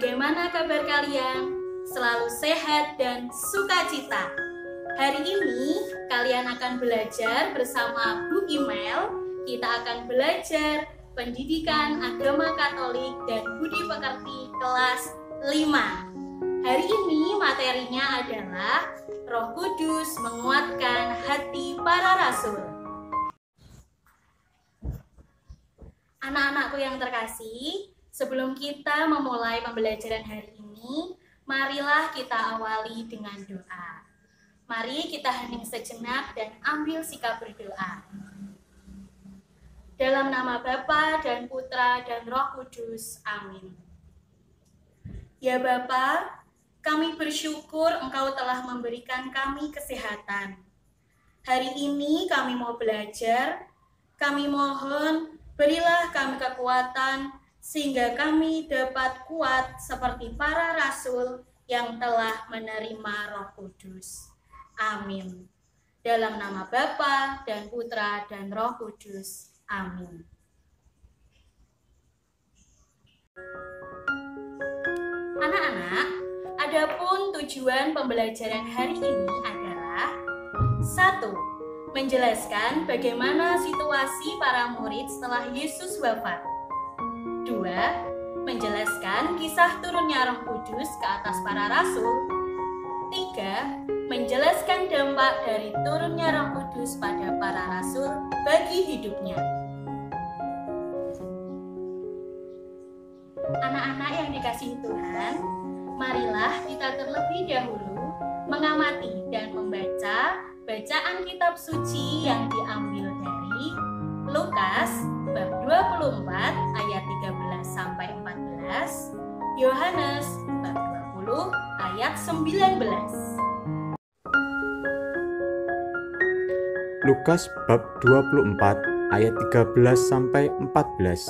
bagaimana kabar kalian? Selalu sehat dan sukacita. Hari ini kalian akan belajar bersama Bu Imel. Kita akan belajar pendidikan agama Katolik dan budi pekerti kelas 5. Hari ini materinya adalah Roh Kudus menguatkan hati para rasul. Anak-anakku yang terkasih, sebelum kita memulai pembelajaran hari ini, marilah kita awali dengan doa. Mari kita hening sejenak dan ambil sikap berdoa. Dalam nama Bapa dan Putra dan Roh Kudus, amin. Ya Bapa, kami bersyukur Engkau telah memberikan kami kesehatan. Hari ini kami mau belajar, kami mohon berilah kami kekuatan sehingga kami dapat kuat seperti para rasul yang telah menerima Roh Kudus. Amin. Dalam nama Bapa dan Putra dan Roh Kudus. Amin. Anak-anak, adapun tujuan pembelajaran hari ini adalah 1. Menjelaskan bagaimana situasi para murid setelah Yesus wafat. 2. Menjelaskan kisah turunnya Roh Kudus ke atas para rasul. 3. Menjelaskan dampak dari turunnya Roh Kudus pada para rasul bagi hidupnya. Anak-anak yang dikasihi Tuhan, marilah kita terlebih dahulu mengamati dan membaca bacaan kitab suci yang diambil dari Lukas bab 24 ayat 13 sampai 14, Yohanes bab 20 ayat 19. Lukas bab 24 ayat 13 sampai 14.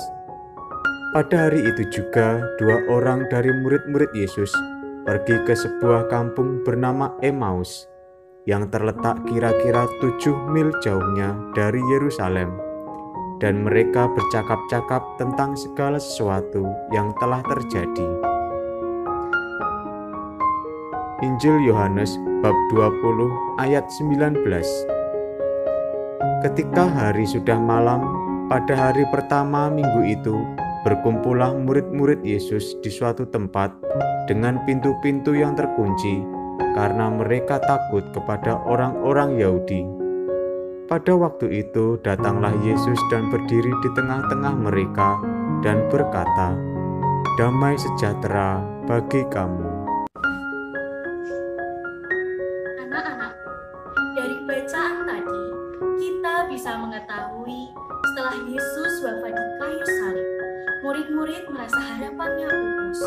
Pada hari itu juga 2 orang dari murid-murid Yesus pergi ke sebuah kampung bernama Emmaus yang terletak kira-kira 7 mil jauhnya dari Yerusalem, dan mereka bercakap-cakap tentang segala sesuatu yang telah terjadi. Injil Yohanes bab 20 ayat 19. Ketika hari sudah malam, pada hari pertama minggu itu, berkumpullah murid-murid Yesus di suatu tempat dengan pintu-pintu yang terkunci, karena mereka takut kepada orang-orang Yahudi. Pada waktu itu datanglah Yesus dan berdiri di tengah-tengah mereka dan berkata, "Damai sejahtera bagi kamu." Anak-anakku, dari bacaan tadi, kita bisa mengetahui setelah Yesus wafat di kayu salib, murid-murid merasa harapannya pupus.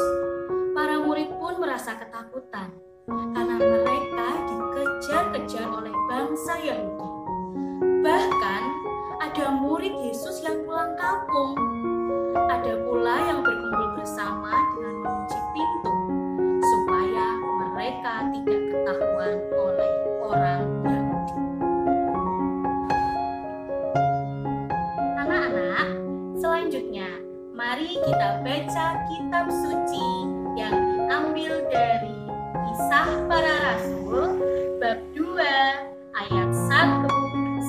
Para murid pun merasa ketakutan karena mereka dikejar-kejar oleh bangsa Yahudi. Bahkan ada murid Yesus yang pulang kampung. Ada pula yang berkumpul bersama dengan mengunci pintu supaya mereka tidak ketahuan oleh orang Yahudi. Anak-anak, selanjutnya mari kita baca kitab suci yang diambil dari Kisah Para Rasul bab 2 ayat 1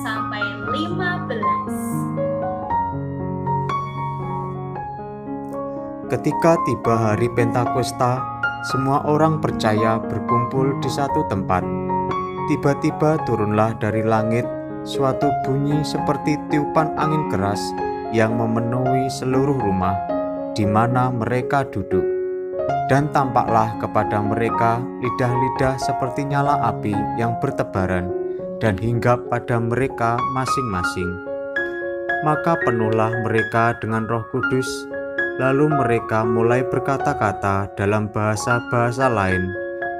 sampai 15. Ketika tiba hari Pentakosta, semua orang percaya berkumpul di satu tempat. Tiba-tiba turunlah dari langit suatu bunyi seperti tiupan angin keras yang memenuhi seluruh rumah di mana mereka duduk. Dan tampaklah kepada mereka lidah-lidah seperti nyala api yang bertebaran dan hinggap pada mereka masing-masing. Maka penuhlah mereka dengan Roh Kudus, lalu mereka mulai berkata-kata dalam bahasa-bahasa lain,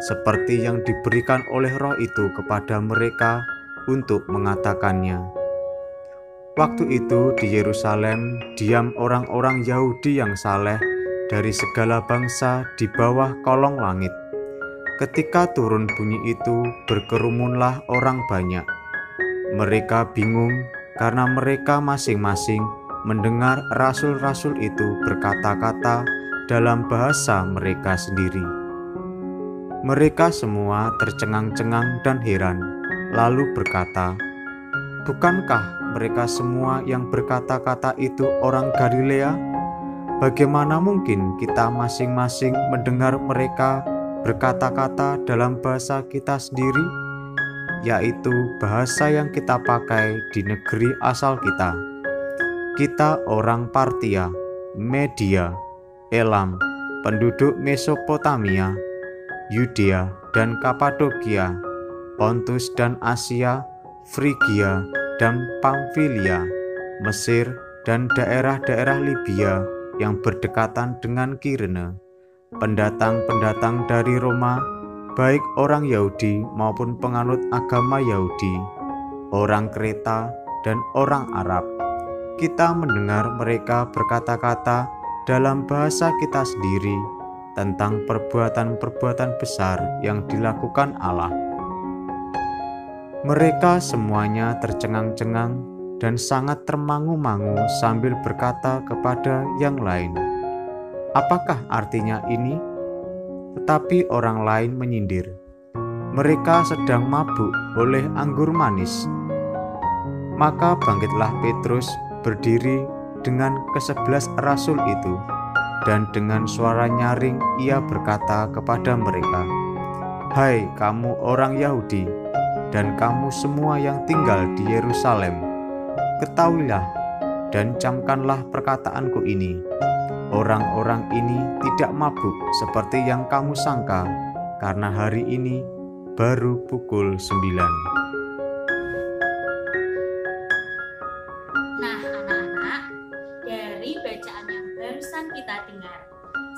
seperti yang diberikan oleh Roh itu kepada mereka untuk mengatakannya. Waktu itu di Yerusalem diam orang-orang Yahudi yang saleh dari segala bangsa di bawah kolong langit. Ketika turun bunyi itu, berkerumunlah orang banyak. Mereka bingung karena mereka masing-masing mendengar rasul-rasul itu berkata-kata dalam bahasa mereka sendiri. Mereka semua tercengang-cengang dan heran, lalu berkata, "Bukankah mereka semua yang berkata-kata itu orang Galilea? Bagaimana mungkin kita masing-masing mendengar mereka berkata-kata dalam bahasa kita sendiri, yaitu bahasa yang kita pakai di negeri asal kita? Kita orang Partia, Media, Elam, penduduk Mesopotamia, Yudea dan Kapadokia, Pontus dan Asia, Frigia dan Pamfilia, Mesir dan daerah-daerah Libya yang berdekatan dengan Kirene, pendatang-pendatang dari Roma, baik orang Yahudi maupun penganut agama Yahudi, orang Kreta dan orang Arab. Kita mendengar mereka berkata-kata dalam bahasa kita sendiri tentang perbuatan-perbuatan besar yang dilakukan Allah." Mereka semuanya tercengang-cengang dan sangat termangu-mangu sambil berkata kepada yang lain, "Apakah artinya ini?" Tetapi orang lain menyindir, "Mereka sedang mabuk oleh anggur manis." Maka bangkitlah Petrus berdiri dengan ke-11 rasul itu, dan dengan suara nyaring ia berkata kepada mereka, "Hai kamu orang Yahudi, dan kamu semua yang tinggal di Yerusalem, ketahuilah dan camkanlah perkataanku ini. Orang-orang ini tidak mabuk seperti yang kamu sangka, karena hari ini baru pukul 9. Nah, anak-anak, dari bacaan yang barusan kita dengar,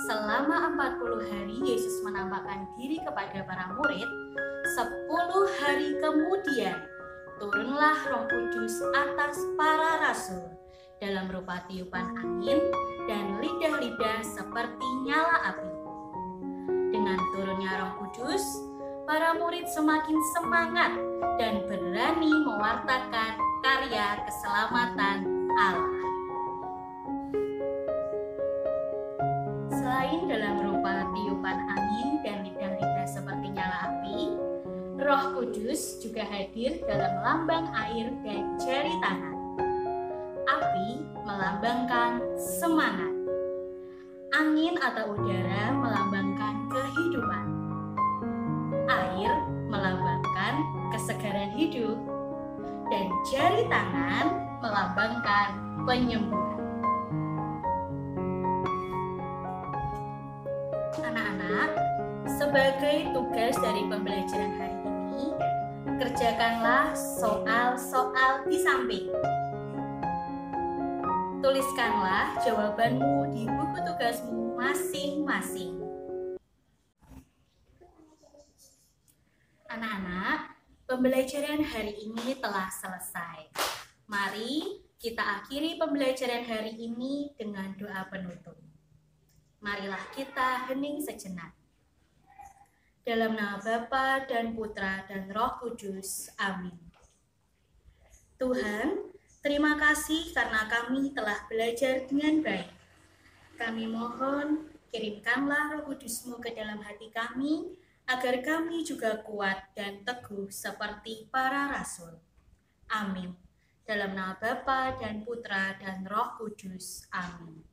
selama 40 hari Yesus menampakkan diri kepada para murid. 10 hari kemudian turunlah Roh Kudus atas para rasul dalam rupa tiupan angin dan lidah-lidah seperti nyala api. Dengan turunnya Roh Kudus, para murid semakin semangat dan berani mewartakan karya keselamatan Allah. Selain dalam rupa tiupan angin dan lidah-lidah seperti nyala api, Roh Kudus juga hadir dalam lambang air dan jari tangan. Api melambangkan semangat. Angin atau udara melambangkan kehidupan. Air melambangkan kesegaran hidup. Dan jari tangan melambangkan penyembuhan. Anak-anak, sebagai tugas dari pembelajaran hari ini, kerjakanlah soal-soal di samping. Tuliskanlah jawabanmu di buku tugasmu masing-masing. Anak-anak, pembelajaran hari ini telah selesai. Mari kita akhiri pembelajaran hari ini dengan doa penutup. Marilah kita hening sejenak. Dalam nama Bapa dan Putra dan Roh Kudus. Amin. Tuhan, terima kasih karena kami telah belajar dengan baik. Kami mohon, kirimkanlah Roh Kudus-Mu ke dalam hati kami, agar kami juga kuat dan teguh seperti para rasul. Amin. Dalam nama Bapa dan Putra dan Roh Kudus. Amin.